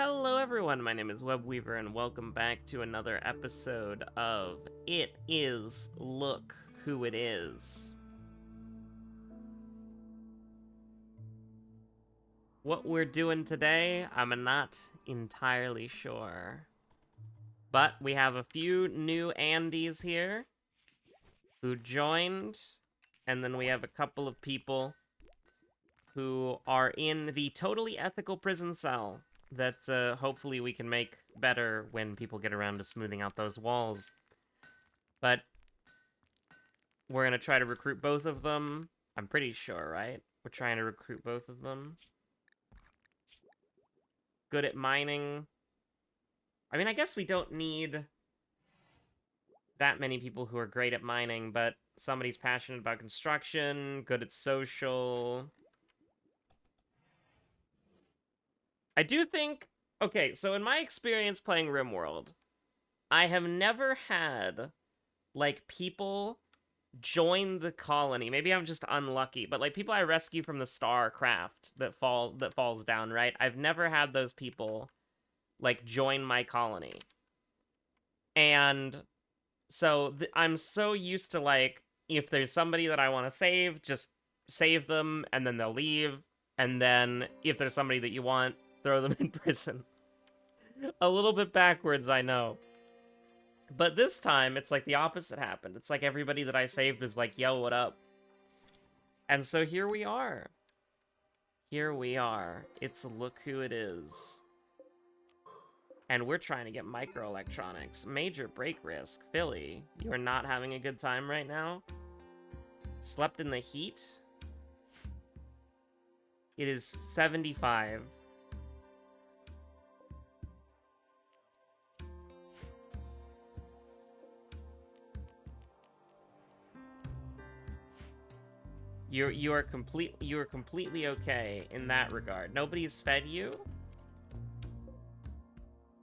Hello everyone, my name is Webweaver and welcome back to another episode of It Is Look Who It Is. What we're doing today, I'm not entirely sure. But we have a few new Andys here who joined, and then we have a couple of people who are in the totally ethical prison cell that hopefully we can make better when people get around to smoothing out those walls. But we're going to try to recruit both of them. I'm pretty sure, right? We're trying to recruit both of them. Good at mining. I mean, I guess we don't need that many people who are great at mining, but somebody's passionate about construction, good at social. I do think... Okay, so in my experience playing Rimworld, I have never had, like, people join the colony. Maybe I'm just unlucky, but, like, people I rescue from the star craft that falls down, right? I've never had those people, like, join my colony. And so I'm so used to, like, if there's somebody that I want to save, just save them, and then they'll leave. And then if there's somebody that you want, throw them in prison. A little bit backwards, I know. But this time, it's like the opposite happened. It's like everybody that I saved is like, yo, what up? And so here we are. Here we are. It's Look Who It Is. And we're trying to get microelectronics. Major break risk. Philly, you are not having a good time right now? Slept in the heat? It is 75. You are completely okay in that regard. Nobody's fed you?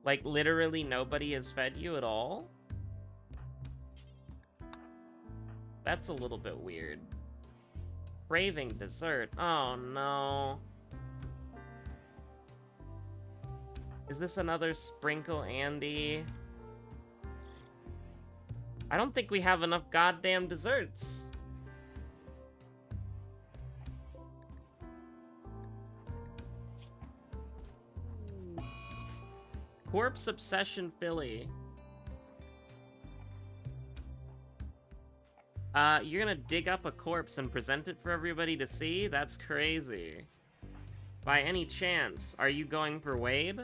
Like, literally nobody has fed you at all? That's a little bit weird. Craving dessert. Oh, no. Is this another Sprinkle Andy? I don't think we have enough goddamn desserts. Corpse Obsession Philly. You're gonna dig up a corpse and present it for everybody to see? That's crazy. By any chance, are you going for Wade?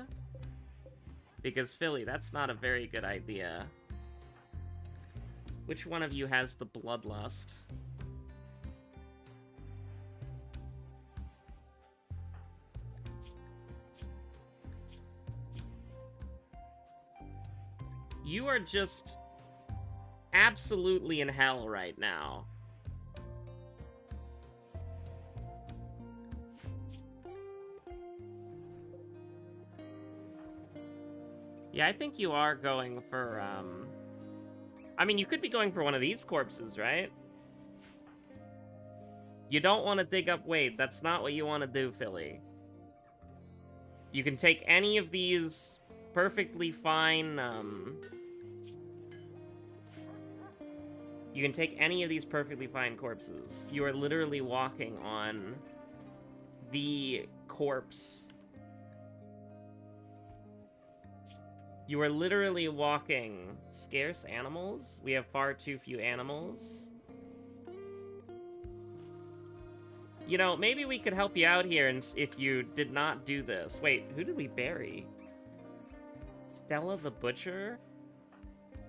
Because Philly, that's not a very good idea. Which one of you has the bloodlust? You are just absolutely in hell right now. Yeah, I think you are going for, I mean, you could be going for one of these corpses, right? You don't want to dig up Wade. That's not what you want to do, Philly. You can take any of these perfectly fine, you can take any of these perfectly fine corpses. You are literally walking on the corpse. You are literally walking scarce animals. We have far too few animals. You know, maybe we could help you out here if you did not do this. Wait, who did we bury? Stella the Butcher?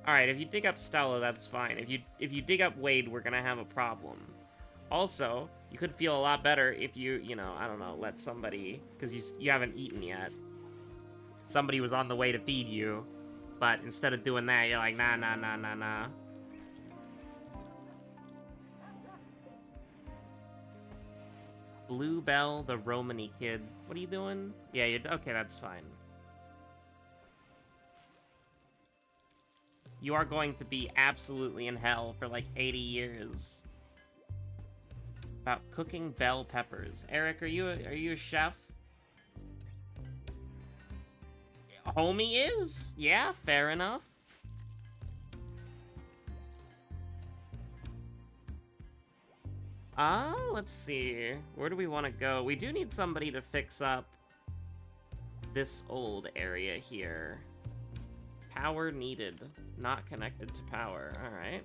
Alright, if you dig up Stella, that's fine. If you dig up Wade, we're gonna have a problem. Also, you could feel a lot better if you know, I don't know, let somebody... Because you haven't eaten yet. Somebody was on the way to feed you, but instead of doing that, you're like, nah, nah, nah, nah, nah. Bluebell, the Romany kid. What are you doing? Yeah, you're... Okay, that's fine. You are going to be absolutely in hell for like 80 years. About cooking bell peppers. Eric, are you a chef? homie is? Yeah, fair enough. Let's see. Where do we want to go? We do need somebody to fix up this old area here. Power needed. Not connected to power. Alright.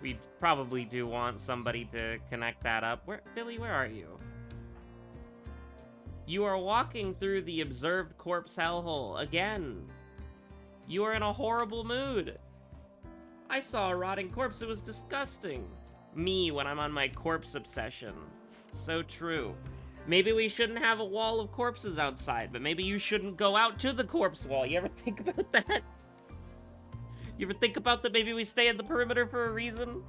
We probably do want somebody to connect that up. Billy, where are you? You are walking through the observed corpse hellhole again. You are in a horrible mood. I saw a rotting corpse. It was disgusting. Me when I'm on my corpse obsession. So true. Maybe we shouldn't have a wall of corpses outside, but maybe you shouldn't go out to the corpse wall. You ever think about that? You ever think about that maybe we stay at the perimeter for a reason?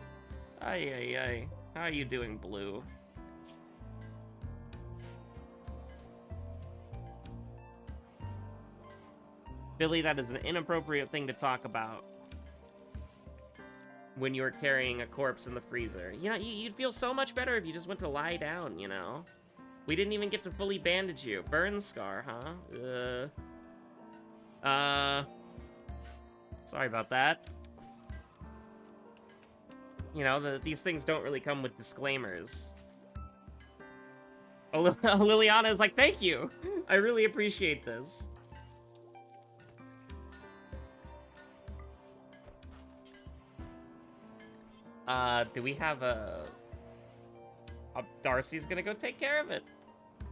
Ay, ay, ay. How are you doing, Blue? Billy, that is an inappropriate thing to talk about when you're carrying a corpse in the freezer. You know, you'd feel so much better if you just went to lie down, you know? We didn't even get to fully bandage you. Burn scar, huh? Sorry about that. You know, these things don't really come with disclaimers. Liliana is like, thank you! I really appreciate this. Do we have Darcy's gonna go take care of it.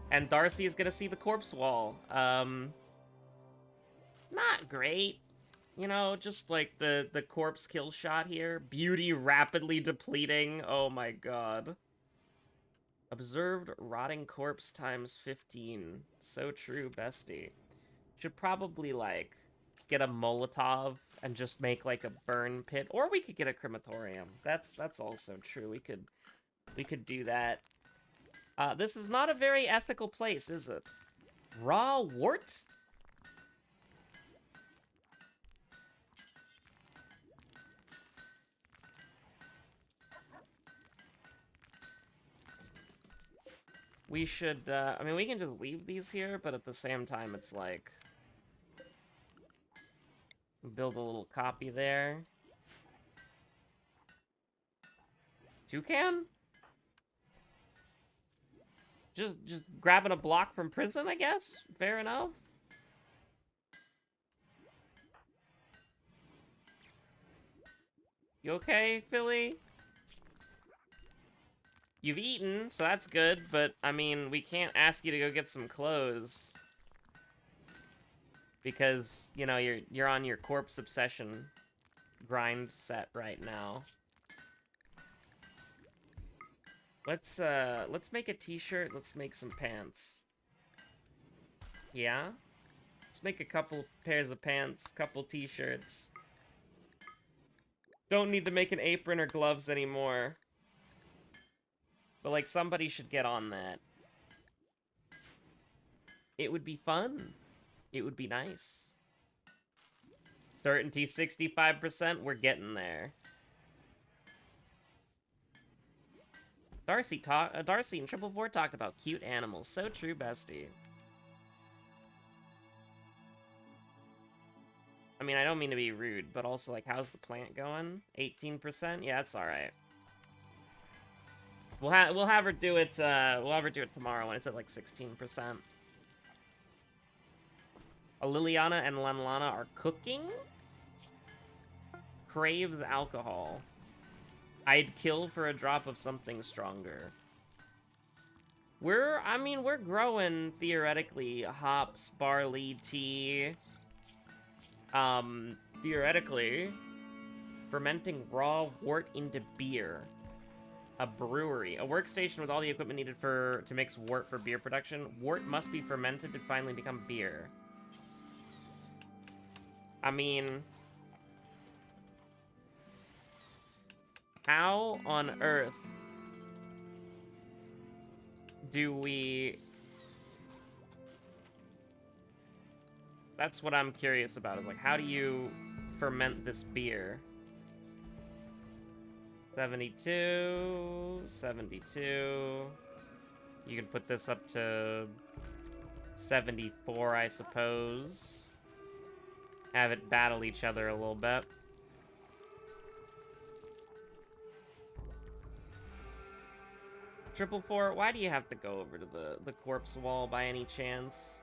And Darcy is gonna see the corpse wall. Not great. You know, just like the corpse kill shot here. Beauty rapidly depleting. Oh my god. Observed rotting corpse times 15. So true, bestie. Should probably, like, get a Molotov and just make, like, a burn pit. Or we could get a crematorium. That's also true. We could do that. This is not a very ethical place, is it? Raw wart? We should, I mean, we can just leave these here, but at the same time, it's like... build a little copy there. Toucan? Just grabbing a block from prison, I guess? Fair enough. You okay, Philly? You've eaten, so that's good, but, I mean, we can't ask you to go get some clothes. Because, you know, you're on your corpse obsession grind set right now. Let's make a t-shirt, let's make some pants. Yeah? Let's make a couple pairs of pants, couple t-shirts. Don't need to make an apron or gloves anymore. But, like, somebody should get on that. It would be fun. It would be nice. Certainty 65%, we're getting there. Darcy and 444 talked about cute animals. So true, bestie. I mean, I don't mean to be rude, but also, like, how's the plant going? 18%? Yeah, that's alright. We'll have her do it, tomorrow when it's at, like, 16%. Liliana and Lanlana are cooking? Craves alcohol. I'd kill for a drop of something stronger. We're growing, theoretically, hops, barley, tea. Theoretically, fermenting raw wort into beer. A brewery. A workstation with all the equipment needed to mix wort for beer production. Wort must be fermented to finally become beer. I mean... how on earth do we... That's what I'm curious about. Is like, how do you ferment this beer? 72, 72. You can put this up to 74, I suppose. Have it battle each other a little bit. Triple 4, why do you have to go over to the corpse wall by any chance?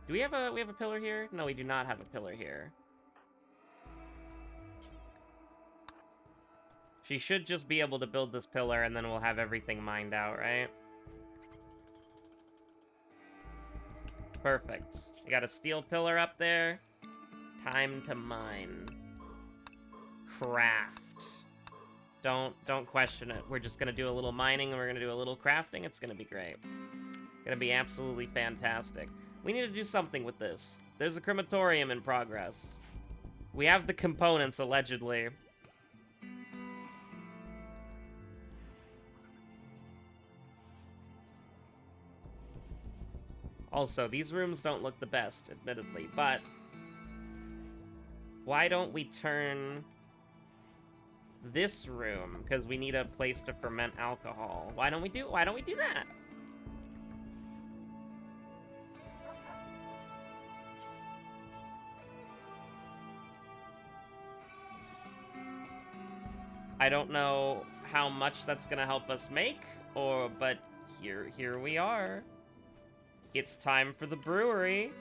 Do we have a pillar here? No, we do not have a pillar here. She should just be able to build this pillar and then we'll have everything mined out, right? Perfect. We got a steel pillar up there. Time to mine. Craft. Don't question it. We're just gonna do a little mining and we're gonna do a little crafting. It's gonna be great. Gonna be absolutely fantastic. We need to do something with this. There's a crematorium in progress. We have the components, allegedly. Also, these rooms don't look the best, admittedly, but why don't we turn this room, because we need a place to ferment alcohol. Why don't we do that? I don't know how much that's gonna help us make, but here we are. It's time for the brewery.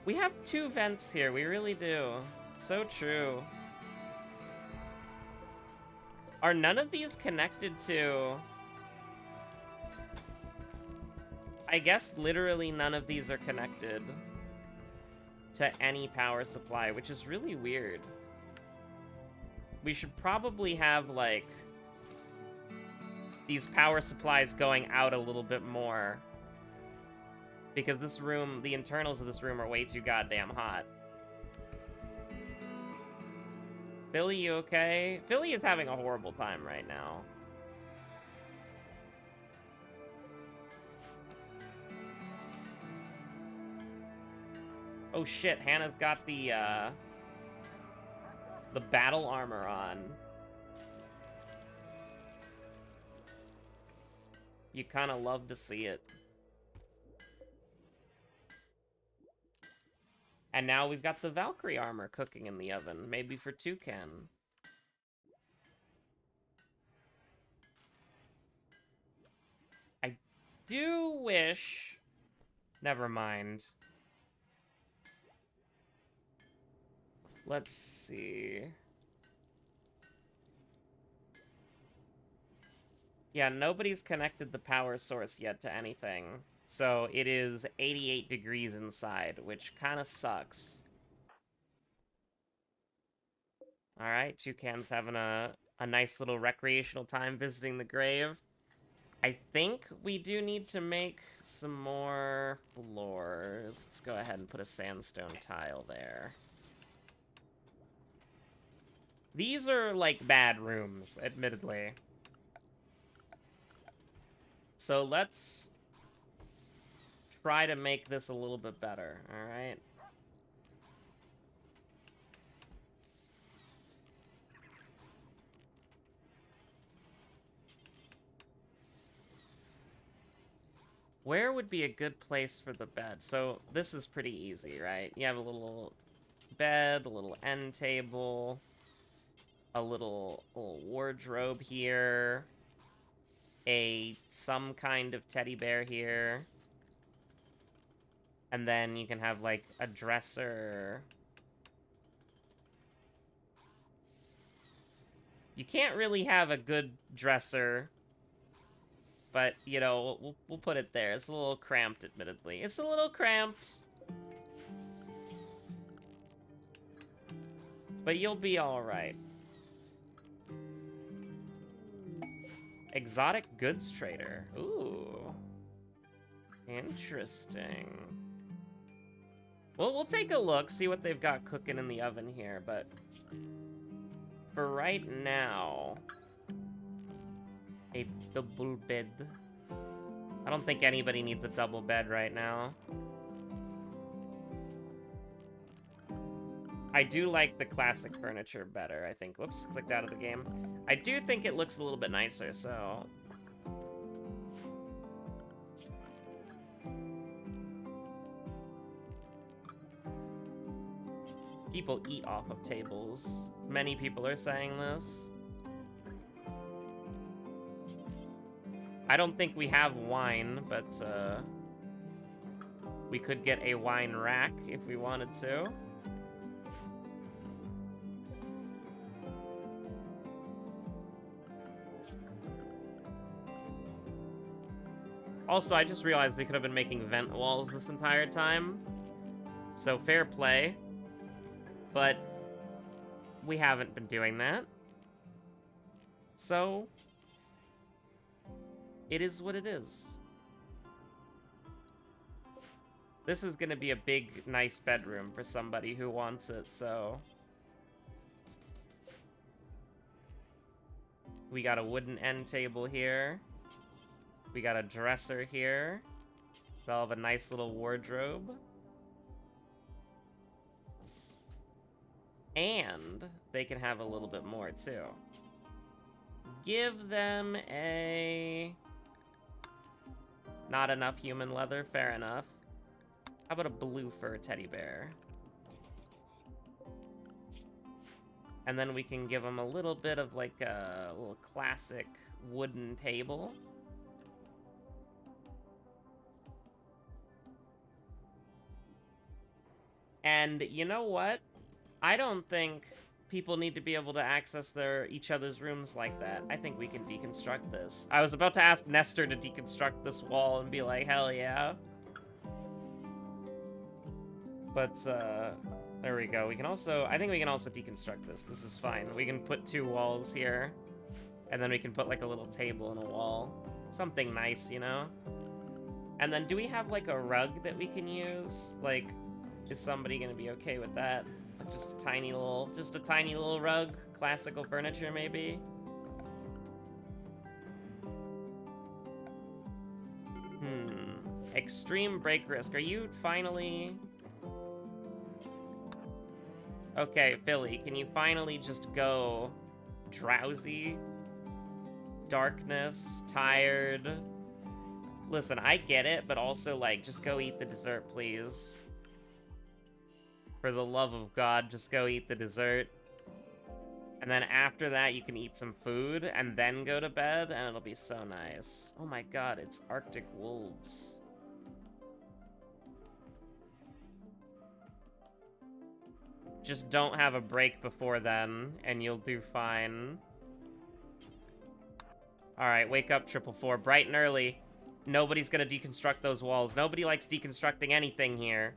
We have 2 vents here, we really do. So true. Are none of these connected to... I guess literally none of these are connected to any power supply, which is really weird. We should probably have, like, these power supplies going out a little bit more. Because this room, the internals of this room are way too goddamn hot. Philly, you okay? Philly is having a horrible time right now. Oh shit, Hannah's got the battle armor on. You kind of love to see it. And now we've got the Valkyrie armor cooking in the oven, maybe for Toucan. I do wish... Never mind. Let's see. Yeah, nobody's connected the power source yet to anything. So it is 88 degrees inside, which kind of sucks. Alright, Toucan's having a nice little recreational time visiting the grave. I think we do need to make some more floors. Let's go ahead and put a sandstone tile there. These are, like, bad rooms, admittedly. So let's try to make this a little bit better, alright? Where would be a good place for the bed? So this is pretty easy, right? You have a little bed, a little end table, a little wardrobe here, some kind of teddy bear here. And then you can have, like, a dresser. You can't really have a good dresser. But, you know, we'll put it there. It's a little cramped, admittedly. It's a little cramped. But you'll be alright. Exotic goods trader. Ooh. Interesting. Well, we'll take a look, see what they've got cooking in the oven here, but for right now, a double bed. I don't think anybody needs a double bed right now. I do like the classic furniture better, I think. Whoops, clicked out of the game. I do think it looks a little bit nicer, so... People eat off of tables. Many people are saying this. I don't think we have wine, but we could get a wine rack if we wanted to. Also, I just realized we could have been making vent walls this entire time. So fair play. But we haven't been doing that. So it is what it is. This is gonna be a big, nice bedroom for somebody who wants it, so... We got a wooden end table here. We got a dresser here. They'll have a nice little wardrobe. And they can have a little bit more, too. Give them a... Not enough human leather, fair enough. How about a blue fur teddy bear? And then we can give them a little bit of like a little classic wooden table. And you know what? I don't think people need to be able to access each other's rooms like that. I think we can deconstruct this. I was about to ask Nestor to deconstruct this wall and be like, hell yeah. But, there we go. We can also, I think we can also deconstruct this. This is fine. We can put 2 walls here, and then we can put, like, a little table and a wall. Something nice, you know? And then do we have, like, a rug that we can use? Like, is somebody gonna be okay with that? Like, just a tiny little rug? Classical furniture, maybe? Extreme break risk. Are you finally... Okay, Philly, can you finally just go drowsy, darkness, tired? Listen, I get it, but also, like, just go eat the dessert, please. For the love of God, just go eat the dessert. And then after that, you can eat some food, and then go to bed, and it'll be so nice. Oh my God, it's Arctic wolves. Just don't have a break before then, and you'll do fine. Alright, wake up, 444. Bright and early. Nobody's gonna deconstruct those walls. Nobody likes deconstructing anything here.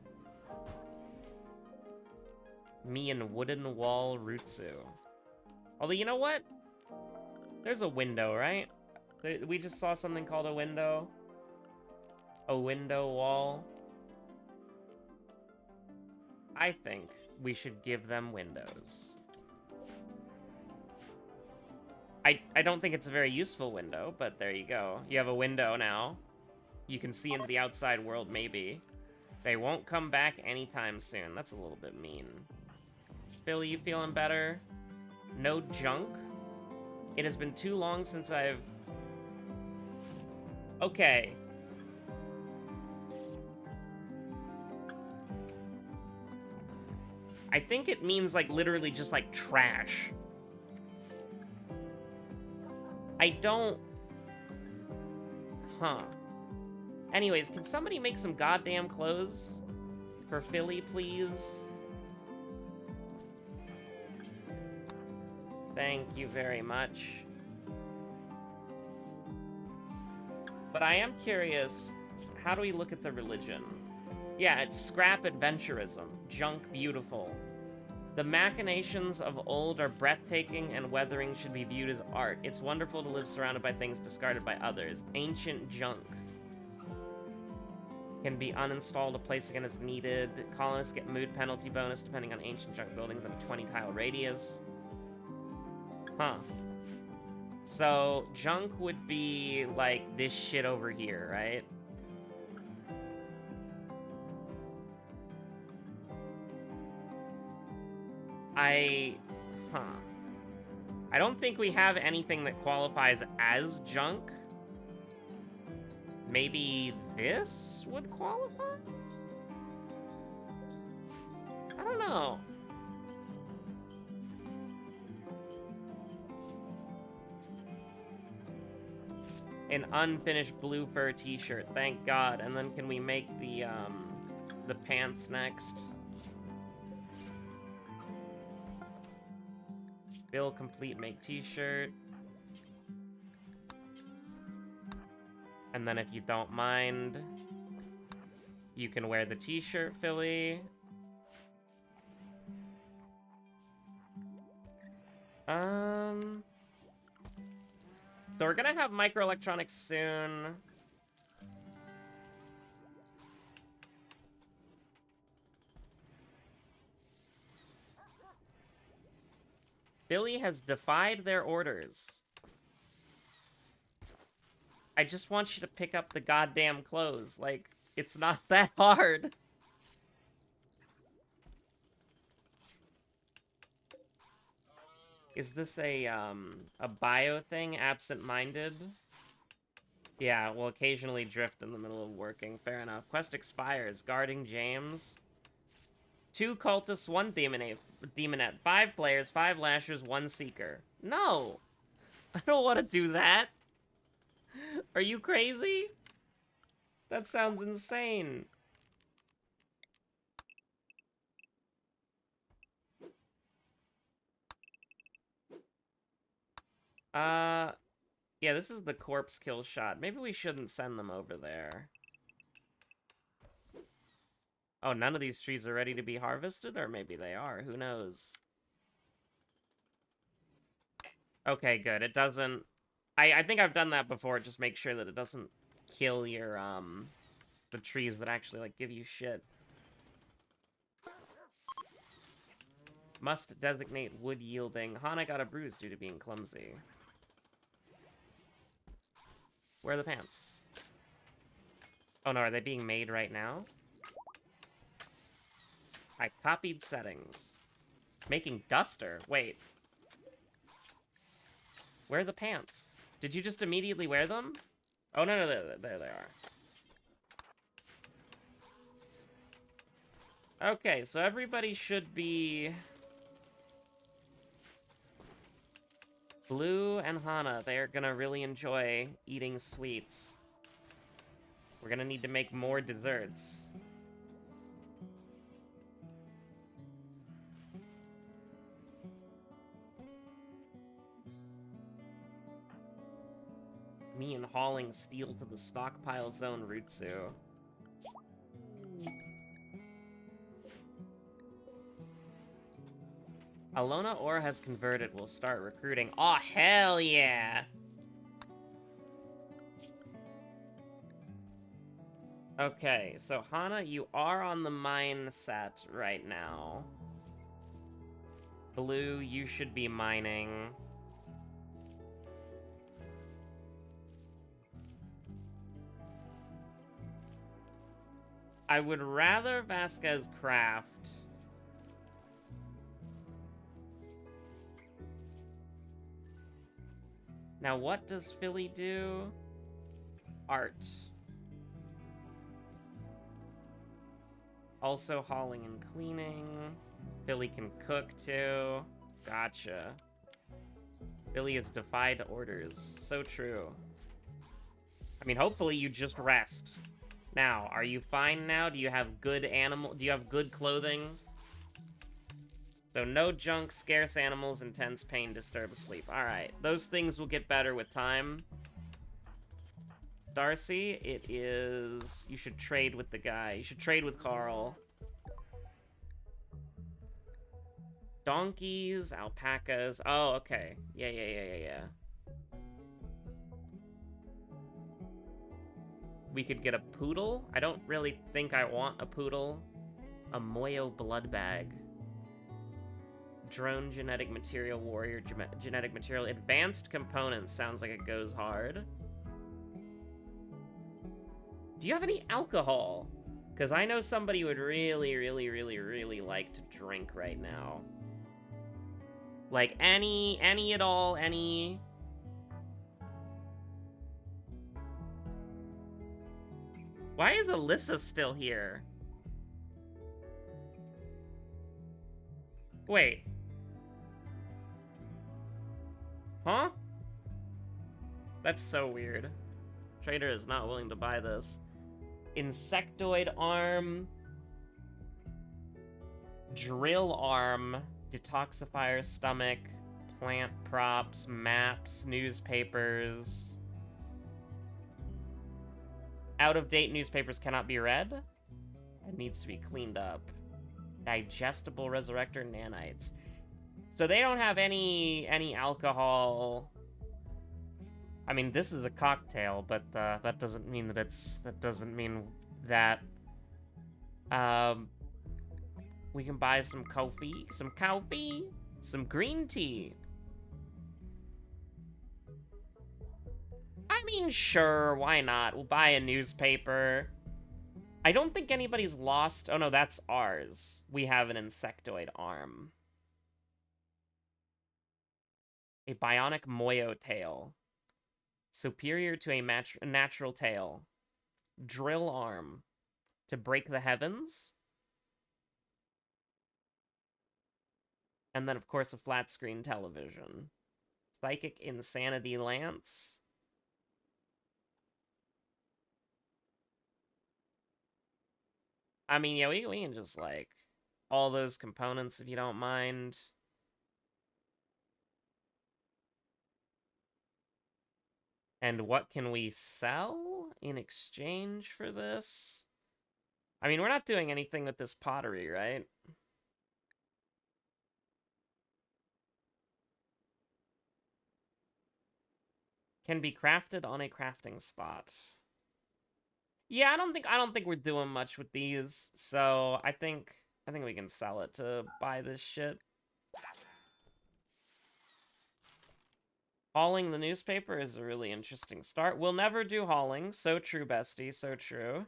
Me and wooden wall Rutsu. Although, you know what? There's a window, right? We just saw something called a window. A window wall. I think we should give them windows. I don't think it's a very useful window, but there you go. You have a window now. You can see into the outside world, maybe. They won't come back anytime soon. That's a little bit mean. Philly, you feeling better? No junk? It has been too long since I've... Okay. I think it means, like, literally just, like, trash. I don't... Huh. Anyways, can somebody make some goddamn clothes? For Philly, please? Thank you very much. But I am curious, how do we look at the religion? Yeah, it's scrap adventurism. Junk beautiful. The machinations of old are breathtaking, and weathering should be viewed as art. It's wonderful to live surrounded by things discarded by others. Ancient junk can be uninstalled, a place again as needed. Colonists get mood penalty bonus depending on ancient junk buildings in a 20-tile radius. Huh. So, junk would be, like, this shit over here, right? Huh. I don't think we have anything that qualifies as junk. Maybe this would qualify? I don't know. An unfinished blue fur t-shirt, thank God. And then can we make the pants next? Bill complete make t-shirt. And then if you don't mind, you can wear the t-shirt, Philly. So we're gonna have microelectronics soon. Billy has defied their orders. I just want you to pick up the goddamn clothes. Like, it's not that hard. Is this a bio thing? Absent-minded? Yeah, we'll occasionally drift in the middle of working. Fair enough. Quest expires. Guarding James. 2 cultists, 1 demonette. 5 players, 5 lashers, 1 seeker. No! I don't want to do that. Are you crazy? That sounds insane. Yeah, this is the corpse kill shot. Maybe we shouldn't send them over there. Oh, none of these trees are ready to be harvested? Or maybe they are. Who knows? Okay, good. It doesn't... I think I've done that before. Just make sure that it doesn't kill your, the trees that actually, like, give you shit. Must designate wood yielding. Hana got a bruise due to being clumsy. Where are the pants? Oh no, are they being made right now? I copied settings. Making duster. Wait. Where are the pants? Did you just immediately wear them? Oh, no, there they are. Okay, so everybody should be... Blue and Hana, they're gonna really enjoy eating sweets. We're gonna need to make more desserts. Me and hauling steel to the stockpile zone, Rutsu. Alona Ore has converted. We'll start recruiting. Oh, hell yeah! Okay, so Hana, you are on the mine set right now. Blue, you should be mining. I would rather Vasquez craft. Now, what does Philly do? Art. Also hauling and cleaning. Philly can cook, too. Gotcha. Philly has defied orders. So true. I mean, hopefully you just rest. Now, are you fine now? Do you have good do you have good clothing? So no junk, scarce animals, intense pain, disturbed sleep. Alright, those things will get better with time. Darcy, it is... You should trade with the guy. You should trade with Carl. Donkeys, alpacas. Oh, okay. Yeah. We could get a poodle. I don't really think I want a poodle. A Moyo blood bag. Drone genetic material, warrior genetic material. Advanced components sounds like it goes hard. Do you have any alcohol? Because I know somebody would really like to drink right now. Like, any at all, any... Why is Alyssa still here? Wait. Huh? That's so weird. Trader is not willing to buy this. Insectoid arm. Drill arm. Detoxifier stomach. Plant props. Maps. Newspapers. Out-of-date newspapers cannot be read. It needs to be cleaned up. Digestible resurrector nanites. So they don't have any alcohol. I mean, this is a cocktail, but that doesn't mean that we can buy some coffee, some green tea. I mean, sure, why not? We'll buy a newspaper. I don't think anybody's lost. Oh no, that's ours. We have an insectoid arm. A bionic moyo tail. Superior to a natural tail. Drill arm. To break the heavens. And then, of course, a flat screen television. Psychic insanity lance. I mean, yeah, we can just, like, all those components if you don't mind. And what can we sell in exchange for this? I mean, we're not doing anything with this pottery, right? Can be crafted on a crafting spot. Yeah, I don't think we're doing much with these, so I think we can sell it to buy this shit. Hauling the newspaper is a really interesting start. We'll never do hauling. So true, bestie. So true.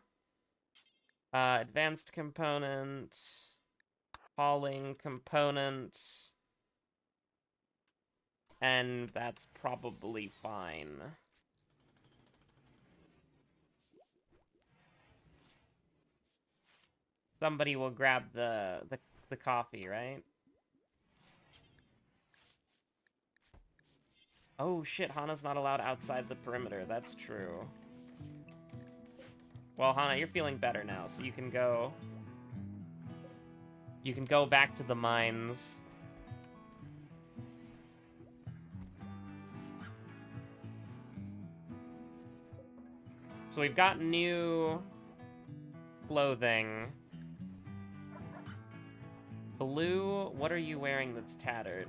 Advanced component. Hauling component. And that's probably fine. Somebody will grab the coffee, right? Oh shit, Hana's not allowed outside the perimeter. That's true. Well, Hana, you're feeling better now, so you can go... You can go back to the mines. So we've got new clothing. Blue, what are you wearing that's tattered?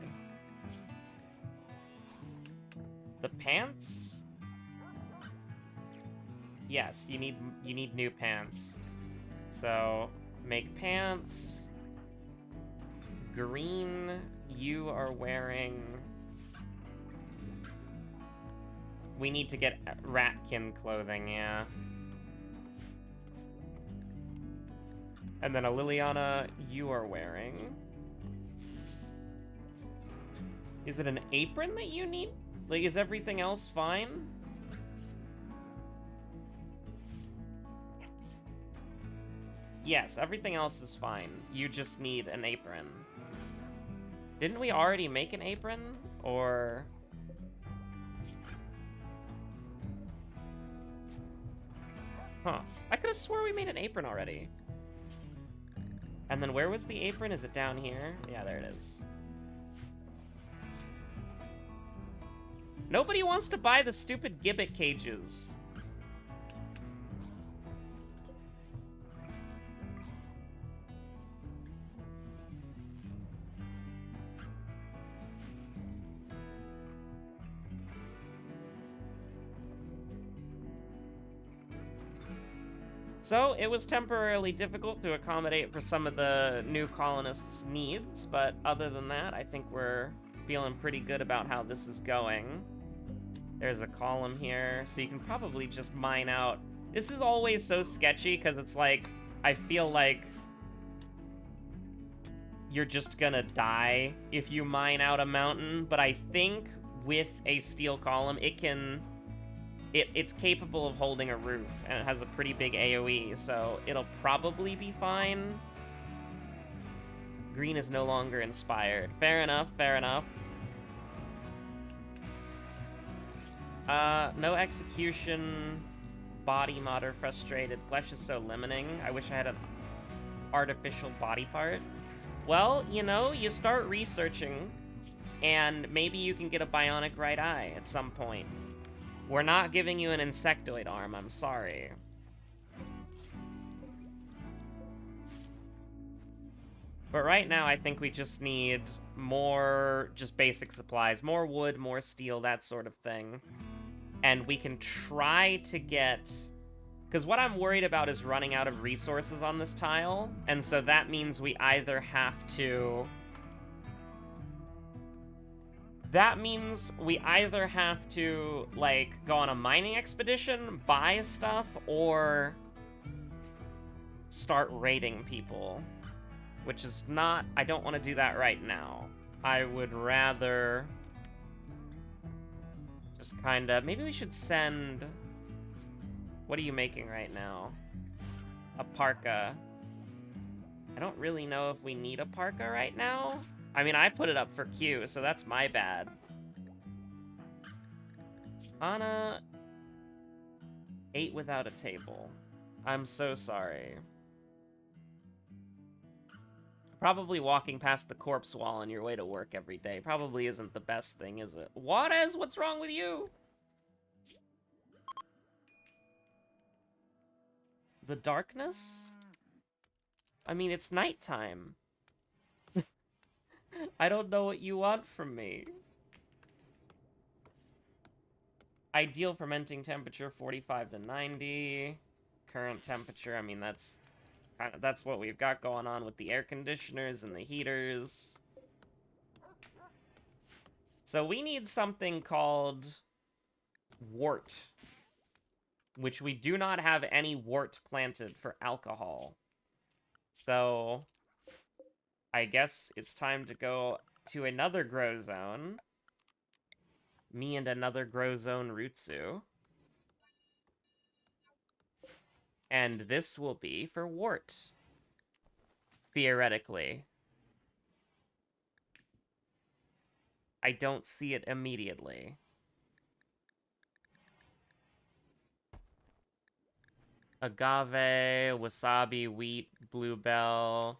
The pants? Yes, you need new pants. So, make pants. Green, you are wearing... We need to get ratkin clothing, yeah. And then a Liliana, you are wearing... Is it an apron that you need? Like, is everything else fine? Yes, everything else is fine. You just need an apron. Didn't we already make an apron? Or... Huh. I could have swore we made an apron already. And then where was the apron? Is it down here? Yeah, there it is. Nobody wants to buy the stupid gibbet cages. So, it was temporarily difficult to accommodate for some of the new colonists' needs, but other than that, I think we're feeling pretty good about how this is going. There's a column here, so you can probably just mine out. This is always so sketchy, because it's like, I feel like you're just gonna die if you mine out a mountain, but I think with a steel column, it's capable of holding a roof, and it has a pretty big AoE, so it'll probably be fine. Green is no longer inspired. Fair enough, fair enough. No execution. Body mod or frustrated. Flesh is so limiting. I wish I had an artificial body part. Well, you know, you start researching, and maybe you can get a bionic right eye at some point. We're not giving you an insectoid arm, I'm sorry. But right now, I think we just need more just basic supplies. More wood, more steel, that sort of thing. And we can try to get... Because what I'm worried about is running out of resources on this tile. And so that means we either have to... That means we either have to, like, go on a mining expedition, buy stuff, or start raiding people. Which is not... I don't want to do that right now. I would rather... just kind of... Maybe we should send... What are you making right now? A parka. I don't really know if we need a parka right now. I mean, I put it up for Q, so that's my bad. Anna ate without a table. I'm so sorry. Probably walking past the corpse wall on your way to work every day probably isn't the best thing, is it? Juarez, what's wrong with you? The darkness? I mean, it's nighttime. I don't know what you want from me. Ideal fermenting temperature, 45 to 90. Current temperature, I mean, that's what we've got going on with the air conditioners and the heaters. So we need something called wort, which we do not have any wort planted for alcohol. So I guess it's time to go to another grow zone. Me and another grow zone Rutsu. And this will be for wort. Theoretically. I don't see it immediately. Agave, wasabi, wheat, bluebell,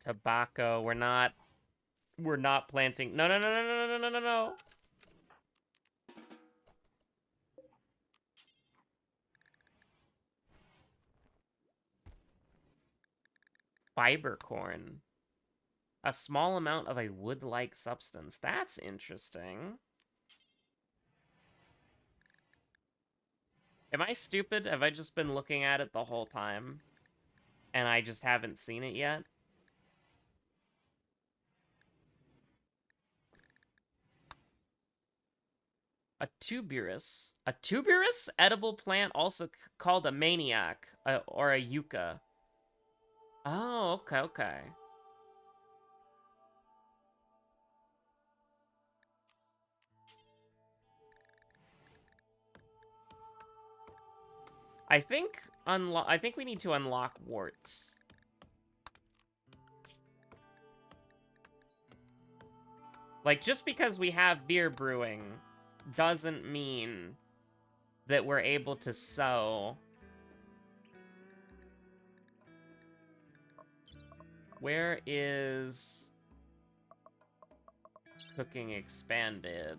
tobacco. We're not planting. No, no, no, no, no, no, no, no, no. Fiber corn. A small amount of a wood-like substance. That's interesting. Am I stupid? Have I just been looking at it the whole time? And I just haven't seen it yet? A tuberous. A tuberous edible plant, also called a maniac, or a yucca. Oh, okay, okay. I think we need to unlock warts. Like, just because we have beer brewing doesn't mean that we're able to sow. Where is cooking expanded?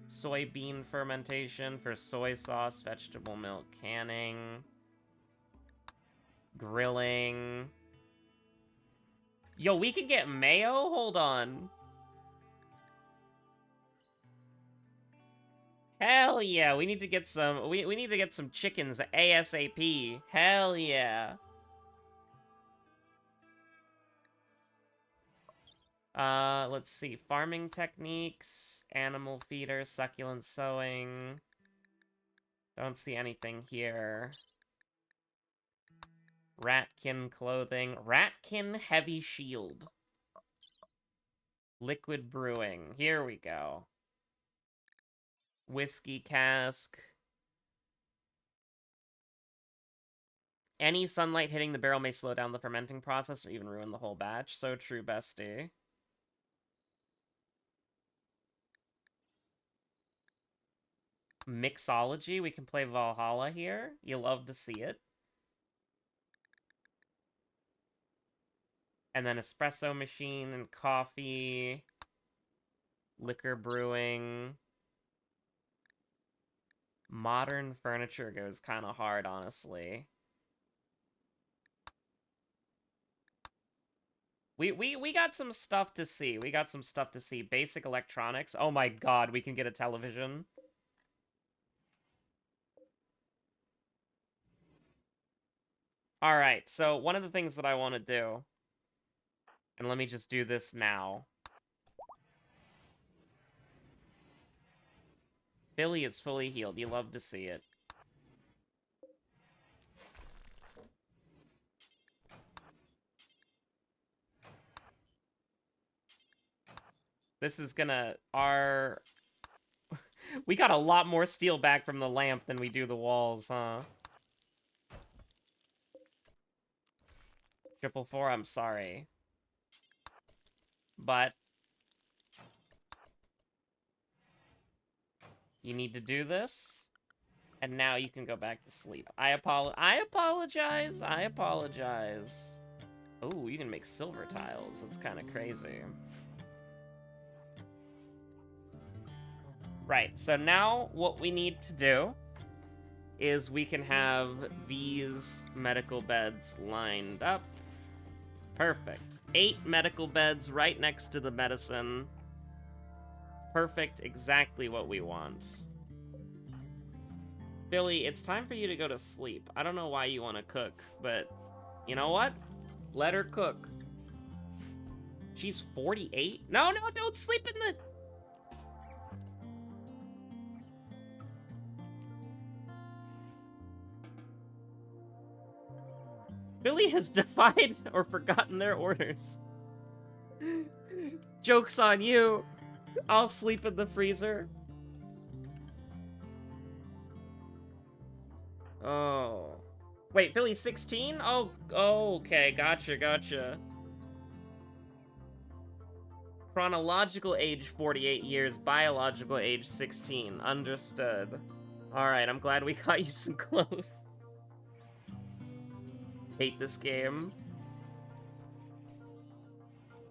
Soybean fermentation for soy sauce, vegetable milk canning, grilling. Yo, we could get mayo? Hold on. Hell yeah, we need to get some, we need to get some chickens ASAP. Hell yeah. Let's see. Farming techniques, animal feeder, succulent sowing. Don't see anything here. Ratkin clothing. Ratkin heavy shield. Liquid brewing. Here we go. Whiskey cask. Any sunlight hitting the barrel may slow down the fermenting process or even ruin the whole batch. So true, bestie. Mixology. We can play Valhalla here. You love to see it. And then espresso machine and coffee. Liquor brewing. Modern furniture goes kind of hard, honestly. We got some stuff to see. We got some stuff to see. Basic electronics. Oh my god, we can get a television. Alright, so one of the things that I want to do... And let me just do this now. Billy is fully healed. You love to see it. This is gonna... We got a lot more steel back from the lamp than we do the walls, huh? 444, I'm sorry. But... You need to do this. And now you can go back to sleep. I apologize. I apologize. Oh, you can make silver tiles. That's kind of crazy. Right, so now what we need to do is we can have these medical beds lined up. Perfect. 8 medical beds right next to the medicine. Perfect, exactly what we want. Billy, it's time for you to go to sleep. I don't know why you want to cook, but you know what? Let her cook. She's 48? No, don't sleep in the... Billy has defied or forgotten their orders. Joke's on you. I'll sleep in the freezer. Oh. Wait, Billy's 16? Oh, okay. Gotcha. Chronological age 48 years, biological age 16. Understood. Alright, I'm glad we got you some clothes. Hate this game.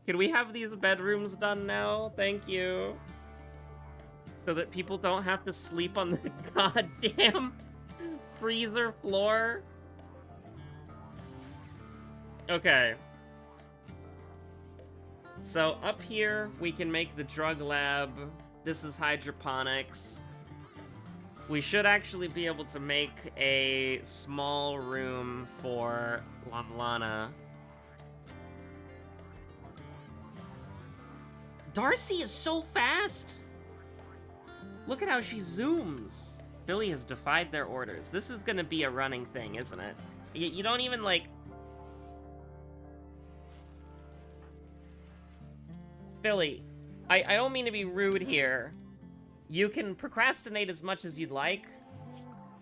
Can we have these bedrooms done now? Thank you. So that people don't have to sleep on the goddamn freezer floor. Okay. So up here, we can make the drug lab. This is hydroponics. We should actually be able to make a small room for Lana. Darcy is so fast! Look at how she zooms. Billy has defied their orders. This is gonna be a running thing, isn't it? You don't even, like... Billy, I don't mean to be rude here. You can procrastinate as much as you'd like.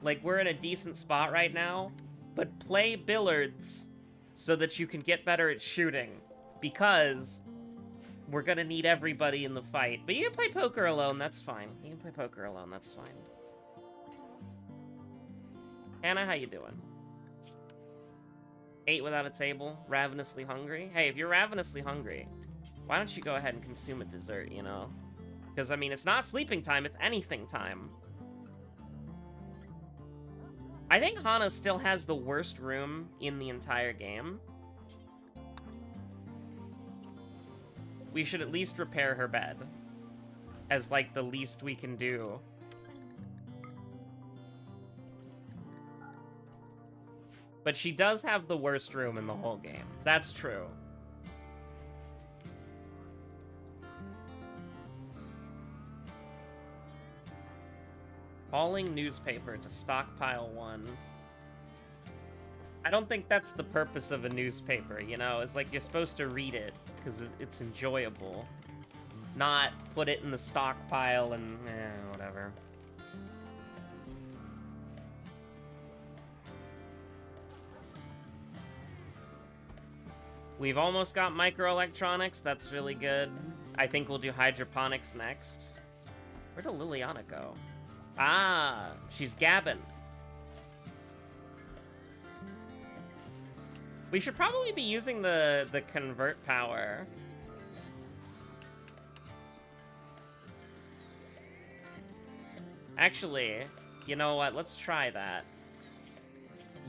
Like, we're in a decent spot right now. But play billiards so that you can get better at shooting. Because we're gonna need everybody in the fight. But you can play poker alone, that's fine. You can play poker alone, that's fine. Anna, how you doing? 8 without a table, ravenously hungry. Hey, if you're ravenously hungry, why don't you go ahead and consume a dessert, you know? Because, I mean, it's not sleeping time, it's anything time. I think Hana still has the worst room in the entire game. We should at least repair her bed. As, like, the least we can do. But she does have the worst room in the whole game. That's true. Hauling newspaper to stockpile 1. I don't think that's the purpose of a newspaper, you know? It's like you're supposed to read it because it's enjoyable. Not put it in the stockpile and whatever. We've almost got microelectronics. That's really good. I think we'll do hydroponics next. Where did Liliana go? Ah, she's gabbing. We should probably be using the convert power. Actually, you know what? Let's try that.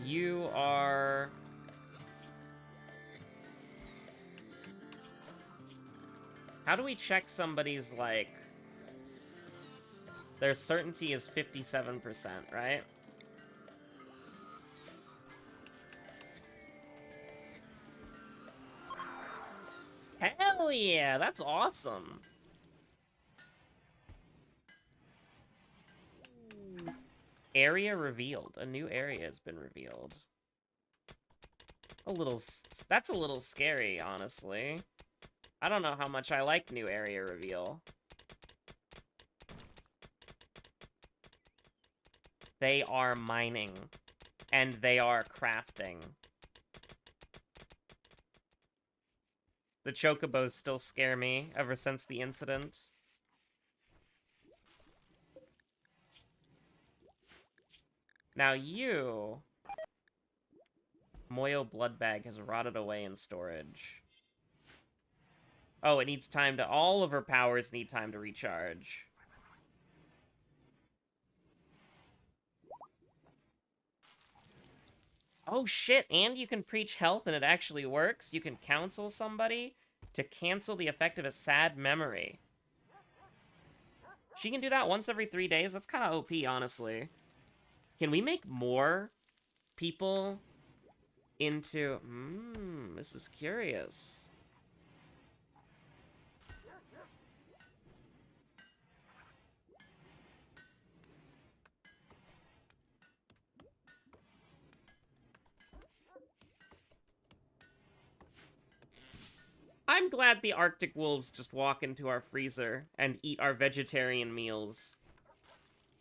You are... How do we check somebody's, like... Their certainty is 57%, right? Hell yeah! That's awesome! Area revealed. A new area has been revealed. That's a little scary, honestly. I don't know how much I like new area reveal. They are mining. And they are crafting. The chocobos still scare me ever since the incident. Now you... Moyo blood bag has rotted away in storage. Oh, it needs time to... All of her powers need time to recharge. Oh shit, and you can preach health and it actually works. You can counsel somebody to cancel the effect of a sad memory. She can do that once every 3 days? That's kind of OP, honestly. Can we make more people into... this is curious. I'm glad the Arctic wolves just walk into our freezer and eat our vegetarian meals.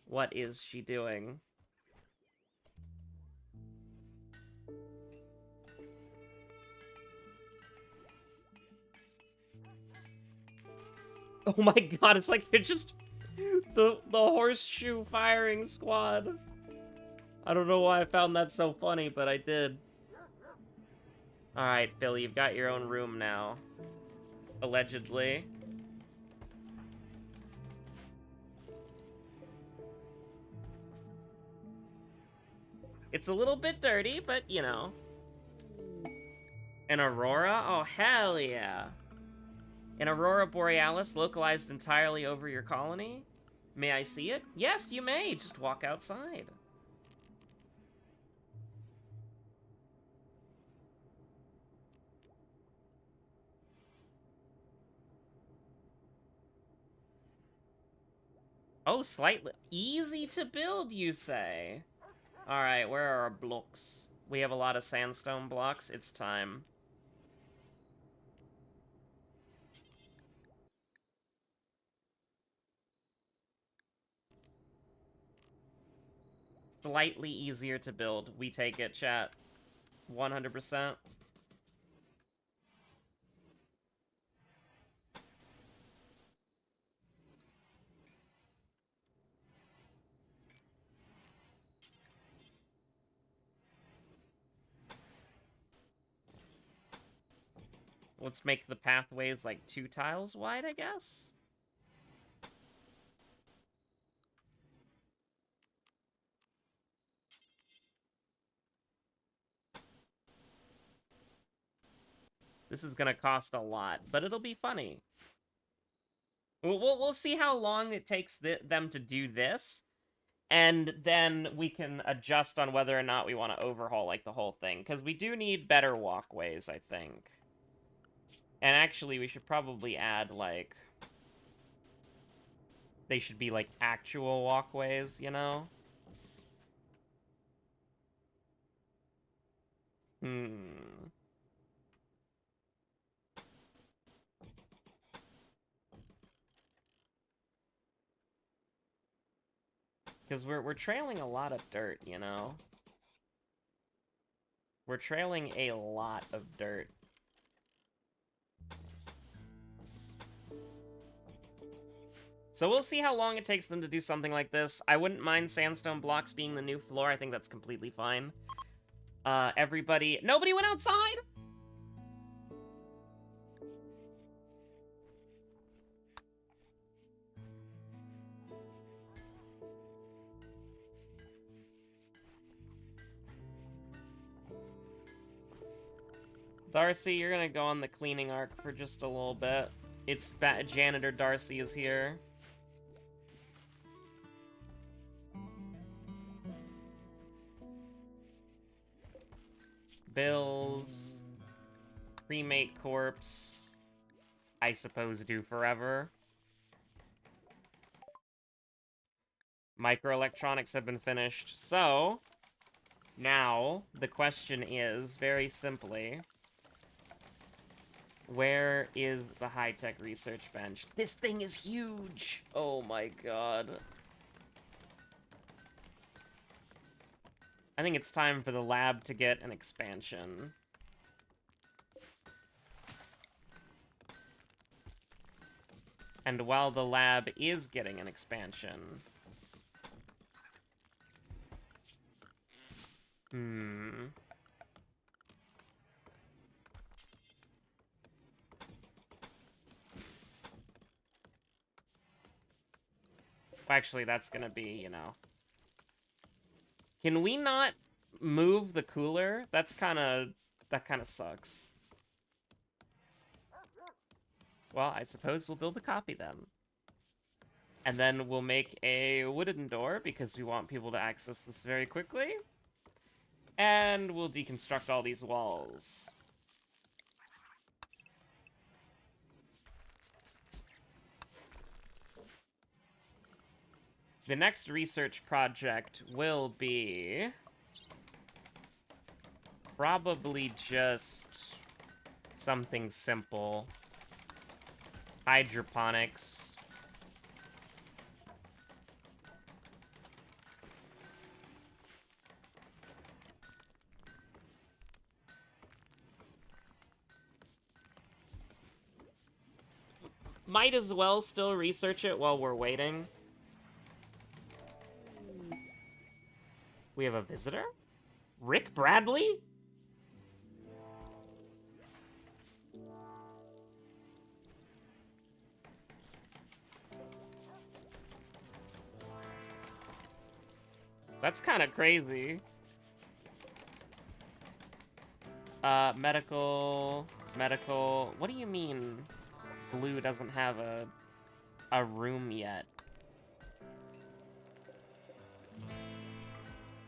What is she doing? Oh my god, it's like they're just... The horseshoe firing squad. I don't know why I found that so funny, but I did. Alright, Philly, you've got your own room now. Allegedly. It's a little bit dirty, but, you know. An aurora? Oh, hell yeah. An aurora borealis localized entirely over your colony? May I see it? Yes, you may. Just walk outside. Oh, slightly easy to build, you say? Alright, where are our blocks? We have a lot of sandstone blocks. It's time. Slightly easier to build. We take it, chat. 100%. Let's make the pathways like 2 tiles wide, I guess? This is gonna cost a lot, but it'll be funny. We'll see how long it takes them to do this, and then we can adjust on whether or not we want to overhaul, like, the whole thing. Because we do need better walkways, I think. And actually, we should probably add, like... They should be, like, actual walkways, you know? Because we're trailing a lot of dirt, you know? We're trailing a lot of dirt. So we'll see how long it takes them to do something like this. I wouldn't mind sandstone blocks being the new floor. I think that's completely fine. Everybody... Nobody went outside? Darcy, you're gonna go on the cleaning arc for just a little bit. It's Janitor Darcy is here. Bills. Cremate corpse. I suppose do forever. Microelectronics have been finished. So, now, the question is, very simply, where is the high-tech research bench? This thing is huge! Oh my god. I think it's time for the lab to get an expansion. And while the lab is getting an expansion... Actually, that's gonna be, you know... Can we not move the cooler? That kinda sucks. Well, I suppose we'll build a copy then. And then we'll make a wooden door, because we want people to access this very quickly. And we'll deconstruct all these walls. The next research project will be... probably just something simple. Hydroponics. Might as well still research it while we're waiting. We have a visitor? Rick Bradley? That's kind of crazy. Medical... What do you mean Blue doesn't have a room yet?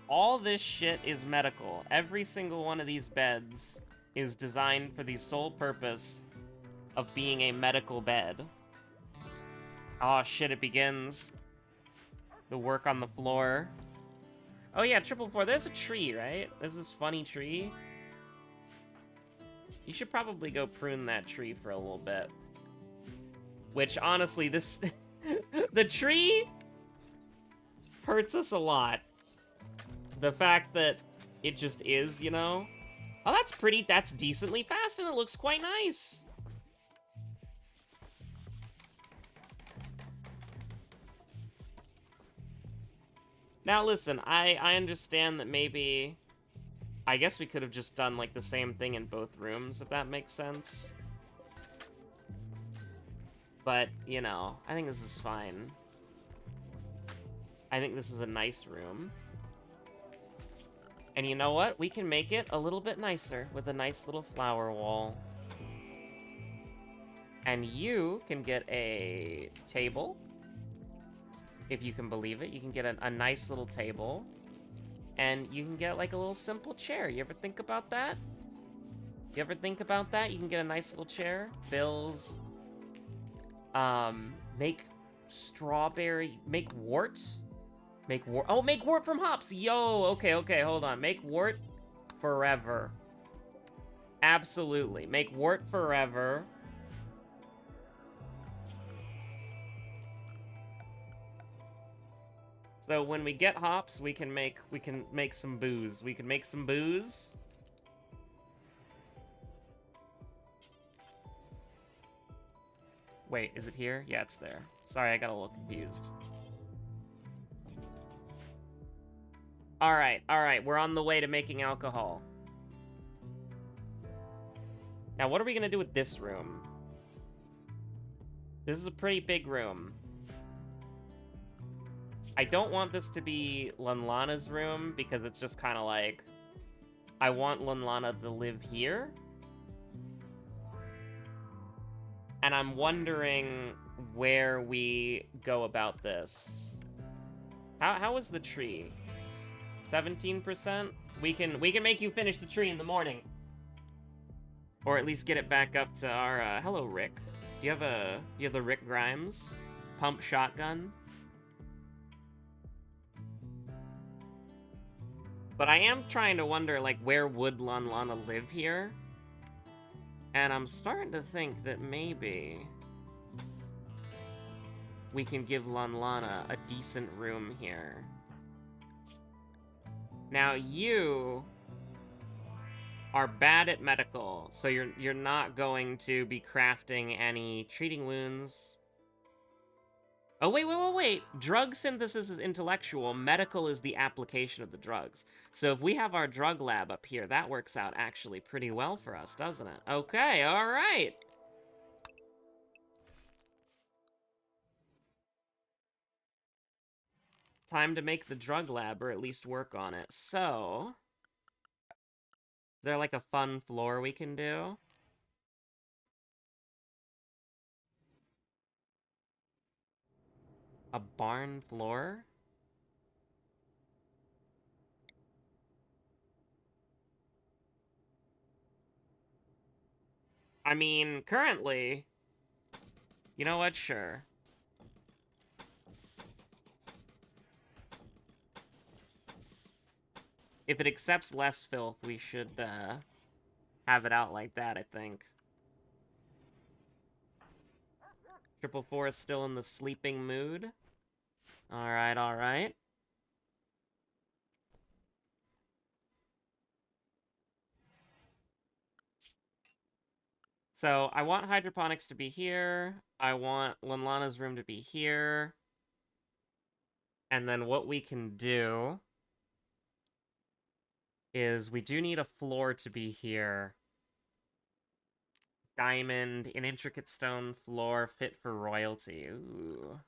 All this shit is medical. Every single one of these beds is designed for the sole purpose of being a medical bed. Oh shit, it begins. The work on the floor. Oh yeah, 444, there's a tree, right? There's this funny tree. You should probably go prune that tree for a little bit. Which, honestly, this... the tree hurts us a lot. The fact that it just is, you know? Oh, that's decently fast, and it looks quite nice. Now, listen, I understand that maybe... I guess we could have just done, like, the same thing in both rooms, if that makes sense. But, you know, I think this is fine. I think this is a nice room. And you know what? We can make it a little bit nicer with a nice little flower wall. And you can get a table. If you can believe it. You can get a nice little table. And you can get, like, a little simple chair. You ever think about that? You ever think about that? You can get a nice little chair. Bills. Make strawberry... Make wart? Make wart... Oh, make wart from hops! Yo! Okay, hold on. Make wart forever. Absolutely. Make wort forever. So when we get hops, we can make some booze. We can make some booze. Wait, is it here? Yeah, it's there. Sorry, I got a little confused. All right. We're on the way to making alcohol. Now, what are we gonna do with this room? This is a pretty big room. I don't want this to be Lanlana's room because it's just kind of like, I want Lanlana to live here. And I'm wondering where we go about this. How is the tree? 17%? We can make you finish the tree in the morning. Or at least get it back up to our, hello Rick. Do you have the Rick Grimes pump shotgun? But I am trying to wonder, like, where would Lanlana live here? And I'm starting to think that maybe we can give Lanlana a decent room here. Now, you are bad at medical, so you're not going to be crafting any treating wounds. Oh, wait. Drug synthesis is intellectual. Medical is the application of the drugs. So if we have our drug lab up here, that works out actually pretty well for us, doesn't it? Okay, all right. Time to make the drug lab, or at least work on it. So, is there like a fun floor we can do? A barn floor? I mean, currently, you know what? Sure. If it accepts less filth, we should have it out like that, I think. 444 is still in the sleeping mood. Alright. So, I want hydroponics to be here. I want Lanlana's room to be here. And then what we can do is we do need a floor to be here. Diamond, an intricate stone floor fit for royalty. Ooh.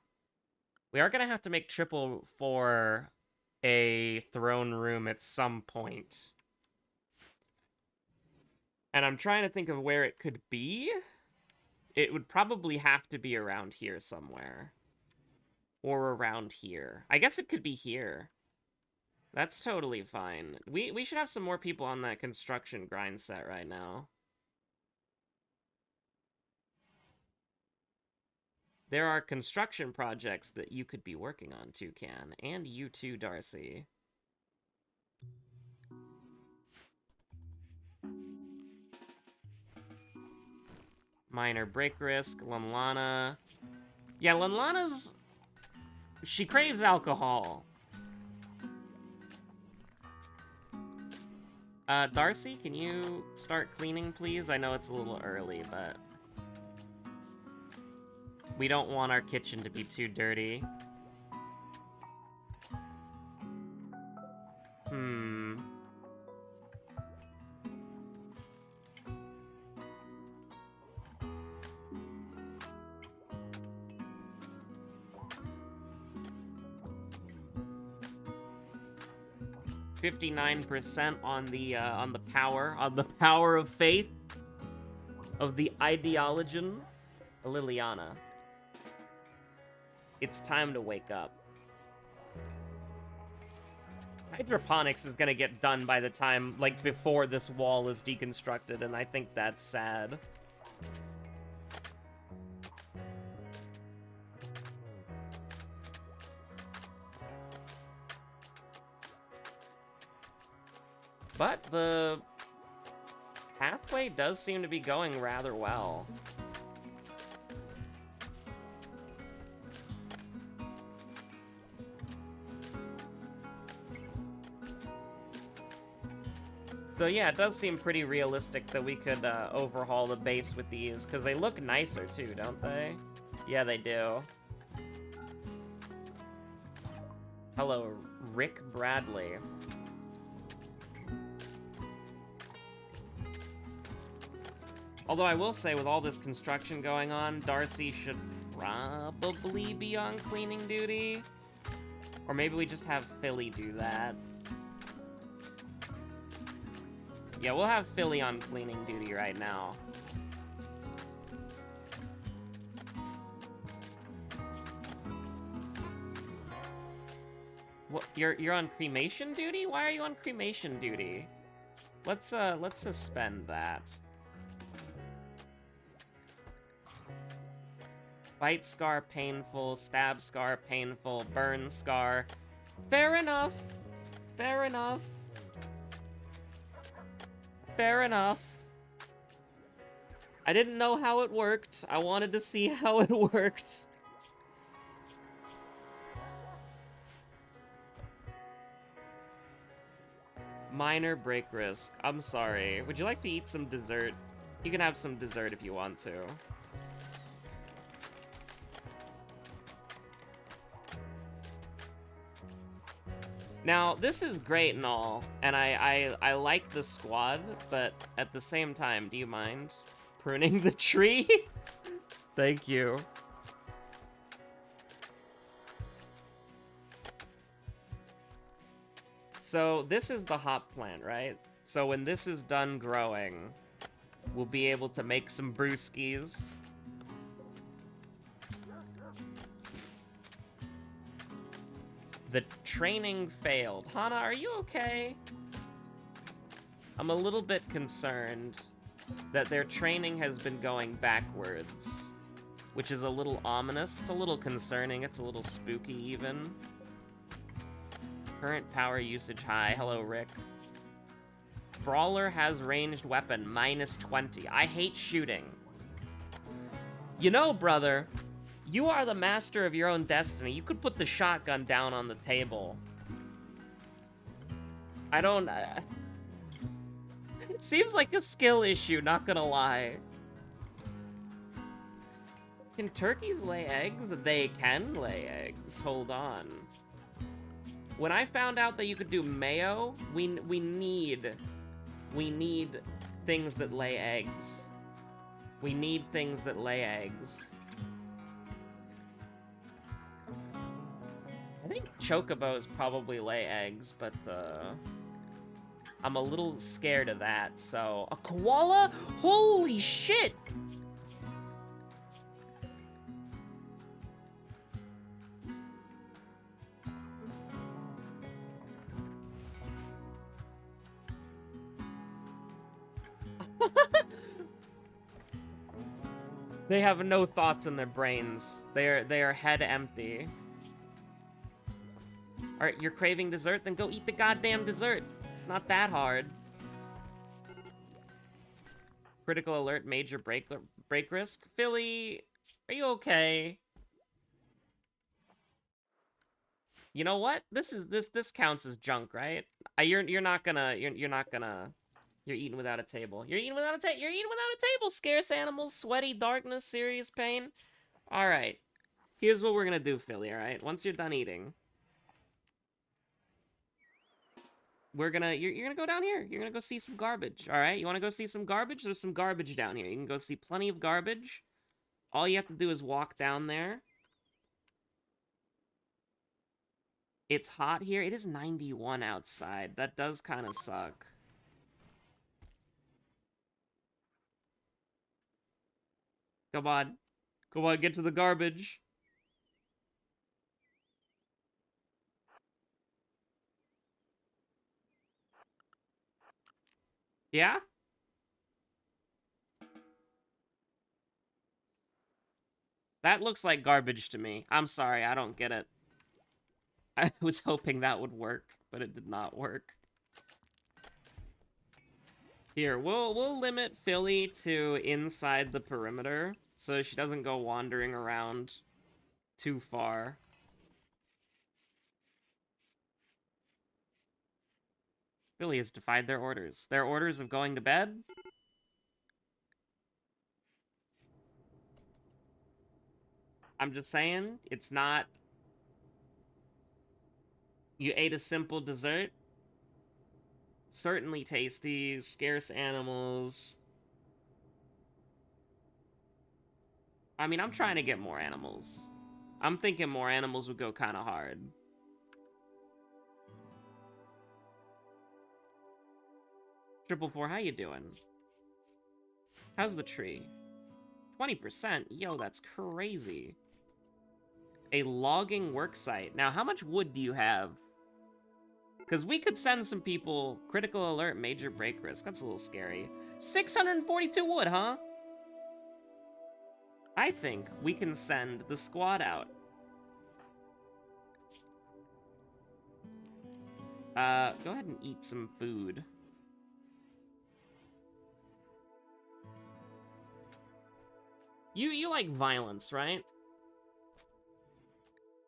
We are going to have to make triple for a throne room at some point. And I'm trying to think of where it could be. It would probably have to be around here somewhere. Or around here. I guess it could be here. That's totally fine. We should have some more people on that construction grind set right now. There are construction projects that you could be working on, Toucan. And you too, Darcy. Minor break risk, Lanlana. Yeah, Lanlana's... She craves alcohol. Darcy, can you start cleaning, please? I know it's a little early, but... we don't want our kitchen to be too dirty. 59% on the power of faith of the ideologian Liliana. It's time to wake up. Hydroponics is gonna get done by the time, like, before this wall is deconstructed, and I think that's sad. But the pathway does seem to be going rather well. So yeah, it does seem pretty realistic that we could overhaul the base with these, because they look nicer too, don't they? Yeah, they do. Hello, Rick Bradley. Although I will say, with all this construction going on, Darcy should probably be on cleaning duty. Or maybe we just have Philly do that. Yeah, we'll have Philly on cleaning duty right now. What, you're on cremation duty? Why are you on cremation duty? Let's suspend that. Bite scar painful, stab scar painful, burn scar. Fair enough. Fair enough. Fair enough. I didn't know how it worked. I wanted to see how it worked. Minor break risk. I'm sorry. Would you like to eat some dessert? You can have some dessert if you want to. Now, this is great and all, and I like the squad, but at the same time, do you mind pruning the tree? Thank you. So, this is the hop plant, right? So when this is done growing, we'll be able to make some brewskis. The training failed. Hana, are you okay? I'm a little bit concerned that their training has been going backwards, which is a little ominous. It's a little concerning. It's a little spooky, even. Current power usage high. Hello, Rick. Brawler has ranged weapon, -20. I hate shooting. You know, brother, you are the master of your own destiny. You could put the shotgun down on the table. I don't... It seems like a skill issue, not gonna lie. Can turkeys lay eggs? They can lay eggs. Hold on. When I found out that you could do mayo, we need things that lay eggs. We need things that lay eggs. I think chocobos probably lay eggs, but I'm a little scared of that, so... A koala? Holy shit! They have no thoughts in their brains. They are head empty. Alright, you're craving dessert? Then go eat the goddamn dessert. It's not that hard. Critical alert, major break risk. Philly, are you okay? You know what? This counts as junk, right? You're not gonna. You're eating without a table. You're eating without a table. Scarce animals, sweaty darkness, serious pain. All right. Here's what we're gonna do, Philly. All right. Once you're done eating, you're gonna go down here. You're gonna go see some garbage. All right. You want to go see some garbage? There's some garbage down here. You can go see plenty of garbage. All you have to do is walk down there. It's hot here. It is 91 outside. That does kind of suck. Come on. Come on, get to the garbage. Yeah? That looks like garbage to me. I'm sorry, I don't get it. I was hoping that would work, but it did not work. Here, we'll limit Philly to inside the perimeter so she doesn't go wandering around too far. Philly has defied their orders. Their orders of going to bed? I'm just saying, it's not... You ate a simple dessert? Certainly tasty, scarce animals. I mean, I'm trying to get more animals. I'm thinking more animals would go kind of hard. Triple Four, how you doing? How's the tree? 20%? Yo, that's crazy. A logging worksite. Now, how much wood do you have? Because we could send some people... Critical alert, major break risk. That's a little scary. 642 wood, huh? I think we can send the squad out. Go ahead and eat some food. You like violence, right?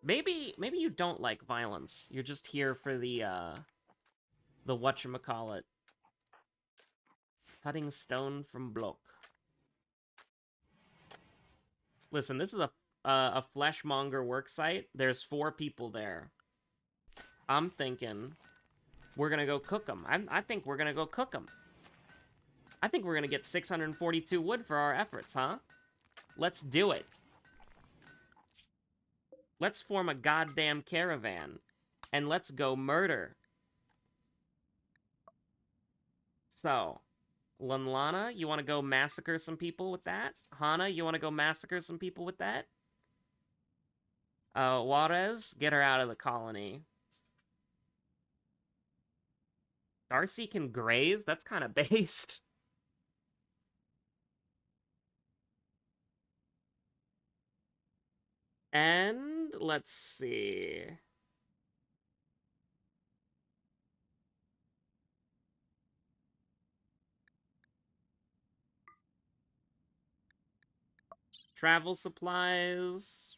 Maybe you don't like violence. You're just here for the whatchamacallit. Cutting stone from block. Listen, this is a fleshmonger worksite. There's 4 people there. I'm thinking we're gonna go cook them. I think we're gonna go cook them. I think we're gonna get 642 wood for our efforts, huh? Let's do it. Let's form a goddamn caravan. And let's go murder. So, Lanlana, you want to go massacre some people with that? Hana, you want to go massacre some people with that? Juarez, get her out of the colony. Darcy can graze? That's kind of based. And let's see. Travel supplies.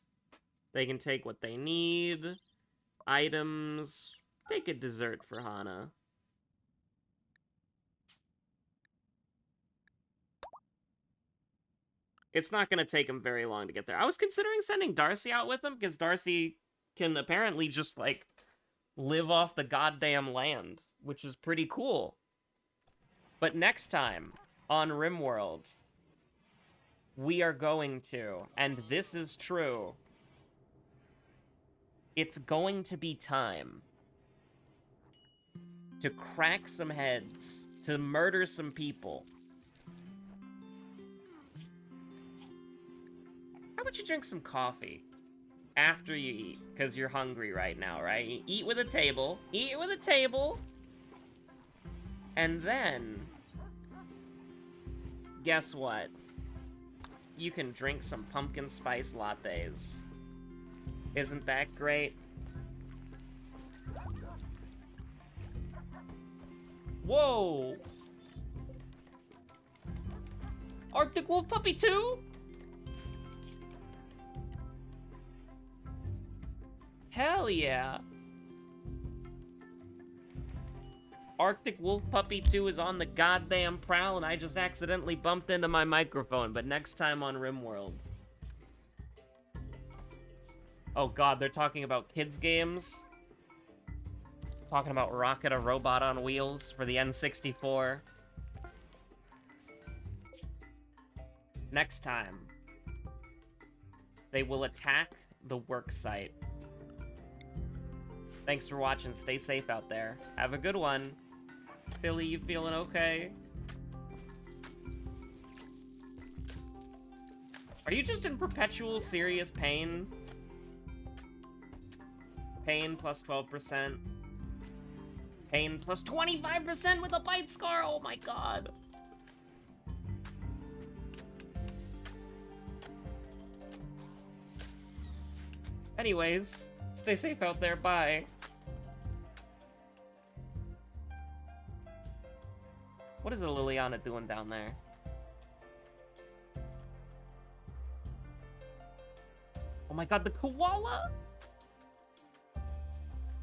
They can take what they need. Items. Take a dessert for Hana. It's not going to take him very long to get there. I was considering sending Darcy out with him, because Darcy can apparently just, like, live off the goddamn land, which is pretty cool. But next time, on Rimworld, we are going to, and this is true, it's going to be time to crack some heads, to murder some people. How about you drink some coffee after you eat? Because you're hungry right now, right? You eat with a table. Eat with a table. And then, guess what? You can drink some pumpkin spice lattes. Isn't that great? Whoa! Arctic Wolf Puppy 2? Hell yeah! Arctic Wolf Puppy 2 is on the goddamn prowl, and I just accidentally bumped into my microphone, but next time on Rimworld. Oh god, they're talking about kids games? Talking about Rocket a Robot on Wheels for the N64. Next time, they will attack the work site. Thanks for watching. Stay safe out there. Have a good one. Philly, you feeling okay? Are you just in perpetual serious pain? Pain plus 12%. Pain plus 25% with a bite scar! Oh my god! Anyways, stay safe out there. Bye. What is the Liliana doing down there? Oh my god, the koala!